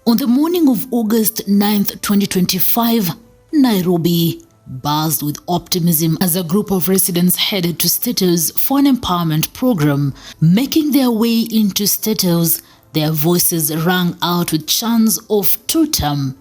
On the morning of August 9th, 2025, Nairobi buzzed with optimism as a group of residents headed to State House for an empowerment program. Making their way into State House, their voices rang out with chants of two-term,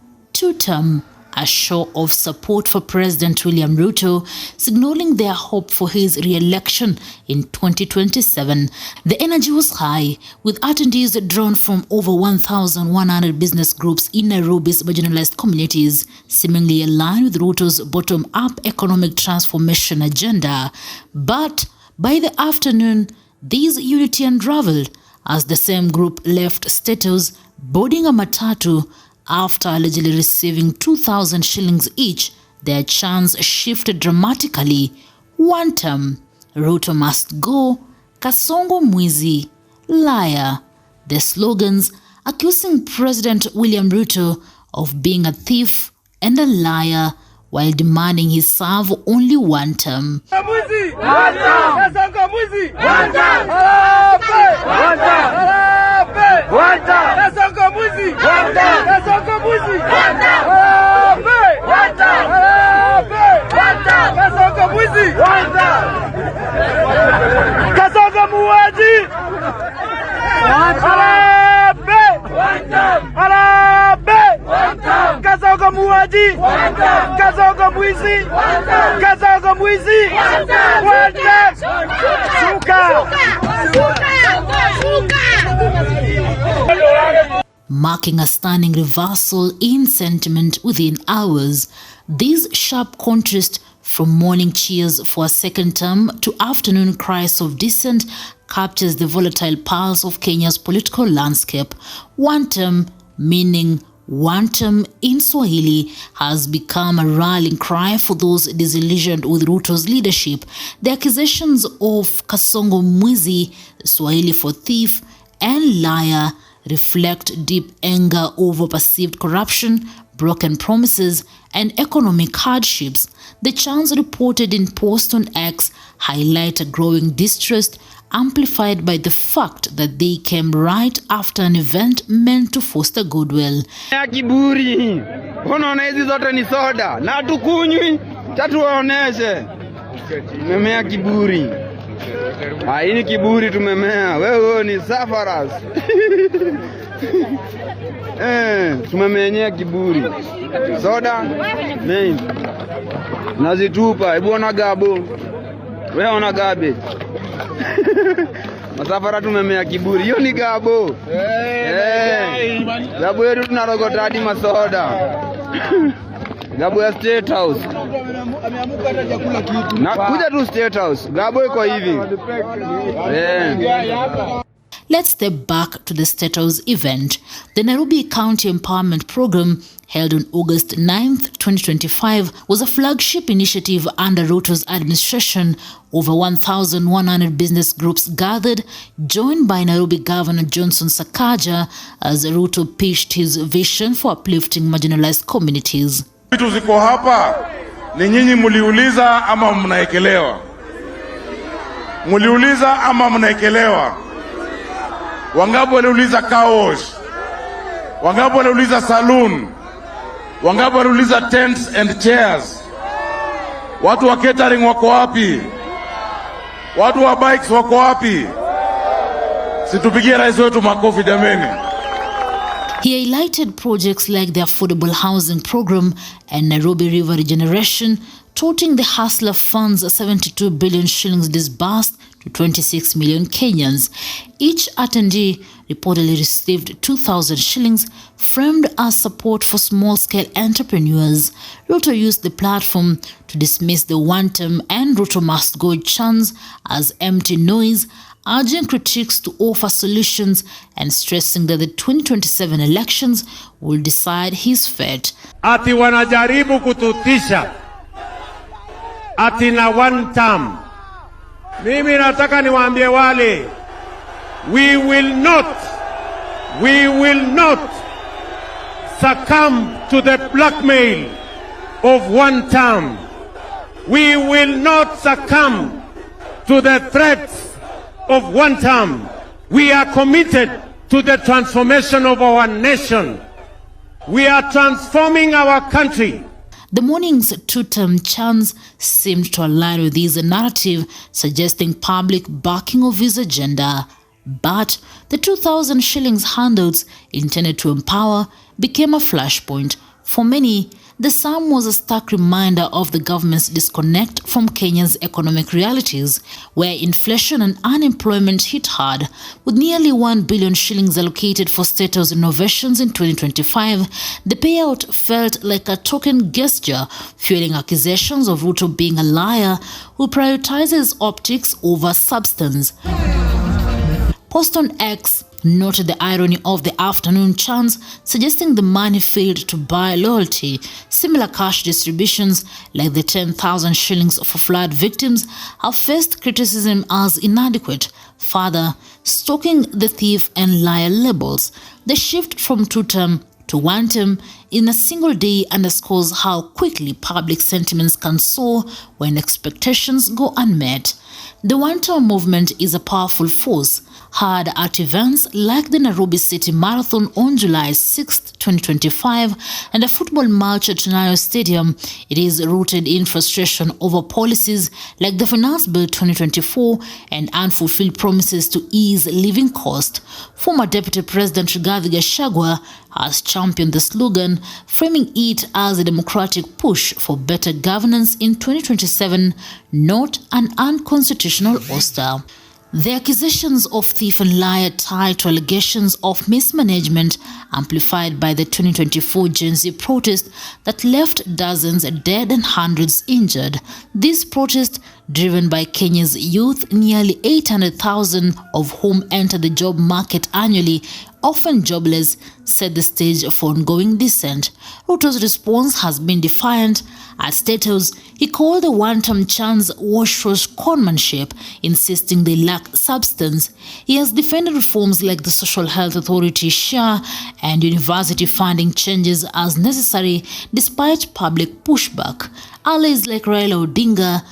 a show of support for President William Ruto, signaling their hope for his re-election in 2027. The energy was high, with attendees drawn from over 1,100 business groups in Nairobi's marginalized communities, seemingly aligned with Ruto's bottom-up economic transformation agenda. But by the afternoon, this unity unraveled as the same group left State House boarding a matatu. After allegedly receiving 2,000 shillings each, their chants shifted dramatically. WanTam, Ruto Must Go, Kasongo Mwizi, Liar. The slogans accusing President William Ruto of being a thief and a liar while demanding he serve only one term. Marking a stunning reversal in sentiment within hours. This sharp contrast from morning cheers for a second term to afternoon cries of dissent captures the volatile pulse of Kenya's political landscape. WanTam, meaning WanTam in Swahili, has become a rallying cry for those disillusioned with Ruto's leadership. The accusations of Kasongo Mwizi, Swahili for thief, and liar reflect deep anger over perceived corruption, broken promises, and economic hardships. The chants reported in post on X highlight a growing distrust, amplified by the fact that they came right after an event meant to foster goodwill. Kiburi, unaona hizi zote ni soda na tukunywi, tatuoneshe. Tumemea kiburi. Hii ni kiburi tumemea. Wewe ni safaras. Tumemenyea kiburi. Soda, main. Nazitupa, hebu ona gabo. Wewe ona gabe. Masafara tumemea kiburi. Hiyo ni gabo. Gabo yetu tunarogota hadi masoda. Gabo ya State House. Na kuja tu State House. Gabo iko hivi. Let's step back to the State House event. The Nairobi County Empowerment Program, held on August 9th, 2025, was a flagship initiative under Ruto's administration. Over 1,100 business groups gathered, joined by Nairobi Governor Johnson Sakaja, as Ruto pitched his vision for uplifting marginalized communities. Vitu ziko hapa ni nyinyi muliuliza ama mnaekelewa? Muliuliza ama mnaekelewa? Wangapi waliuliza car wash? Wangapi waliuliza saloon? Wangapi waliuliza tents and chairs? Watu wa catering wako wapi? Watu wa bikes wako wapi? Situpigie rais wetu makofi jameni. He highlighted projects like the affordable housing program and Nairobi River regeneration, touting the Hustler Fund's 72 billion shillings disbursed to 26 million Kenyans. Each attendee reportedly received 2,000 shillings, framed as support for small-scale entrepreneurs. Ruto used the platform to dismiss the WanTam and Ruto Must Go chants as empty noise, urging critics to offer solutions and stressing that the 2027 elections will decide his fate. Ati wanajaribu kututisha ati na WanTam. Mimi nataka niwaambie wale, we will not succumb to the blackmail of WanTam. We will not succumb to the threats of WanTam. We are committed to the transformation of our nation. We are transforming our country. The morning's two-term chants seemed to align with his narrative, suggesting public backing of his agenda. But the 2,000 shillings handouts intended to empower became a flashpoint. For many, the sum was a stark reminder of the government's disconnect from Kenya's economic realities, where inflation and unemployment hit hard. With nearly 1 billion shillings allocated for state house innovations in 2025, the payout felt like a token gesture, fueling accusations of Ruto being a liar who prioritizes optics over substance. Post on X noted the irony of the afternoon chants, suggesting the money failed to buy loyalty. Similar cash distributions, like the 10,000 shillings for flood victims, have faced criticism as inadequate, further stoking the thief and liar labels. The shift from two-term to WanTam in a single day underscores how quickly public sentiments can soar when expectations go unmet. The WanTam movement is a powerful force. Heard at events like the Nairobi City Marathon on July 6, 2025, and a football match at Nyayo Stadium, it is rooted in frustration over policies like the Finance Bill 2024 and unfulfilled promises to ease living cost. Former Deputy President Rigathi Gachagua has championed the slogan, framing it as a democratic push for better governance in 2027, not an unconstitutional ouster. The accusations of thief and liar tied to allegations of mismanagement amplified by the 2024 Gen Z protest that left dozens dead and hundreds injured. This protest, driven by Kenya's youth, nearly 800,000 of whom enter the job market annually, often jobless, set the stage for ongoing dissent. Ruto's response has been defiant. At State House, he called the WanTam chants wash-wash conmanship, insisting they lack substance. He has defended reforms like the Social Health Authority (SHA) and university funding changes as necessary despite public pushback. Allies like Raila Odinga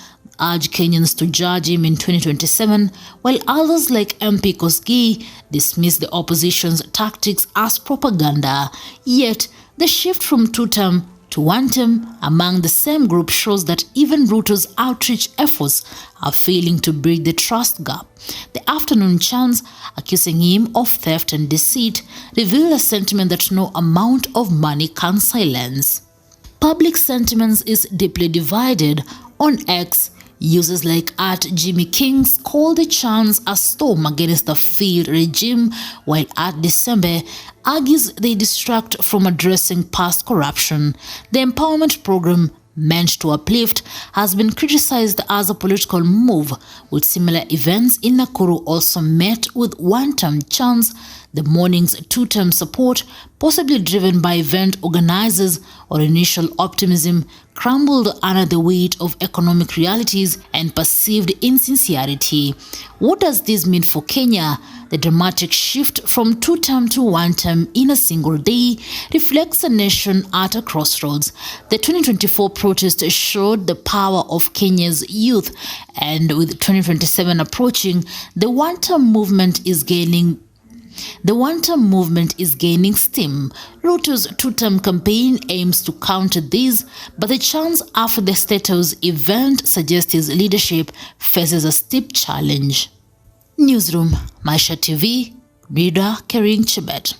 urge Kenyans to judge him in 2027, while others like MP Kosgei dismiss the opposition's tactics as propaganda. Yet, the shift from two-term to WanTam among the same group shows that even Ruto's outreach efforts are failing to bridge the trust gap. The afternoon chants, accusing him of theft and deceit, reveal a sentiment that no amount of money can silence. Public sentiment is deeply divided. On X, users like @JimmyKings call the chants a storm against the failed regime, while @December argues they distract from addressing past corruption. The empowerment program, meant to uplift, has been criticized as a political move, with similar events in Nakuru also met with WanTam chants. The morning's two-term support, possibly driven by event organizers or initial optimism, crumbled under the weight of economic realities and perceived insincerity. What does this mean for Kenya? The dramatic shift from two-term to WanTam in a single day reflects a nation at a crossroads. The 2024 protest showed the power of Kenya's youth, and with 2027 approaching, the WanTam movement is gaining steam. Ruto's two-term campaign aims to counter this, but the chance after the State House event suggests his leadership faces a steep challenge. Newsroom, Maisha TV, reader Kering Chebet.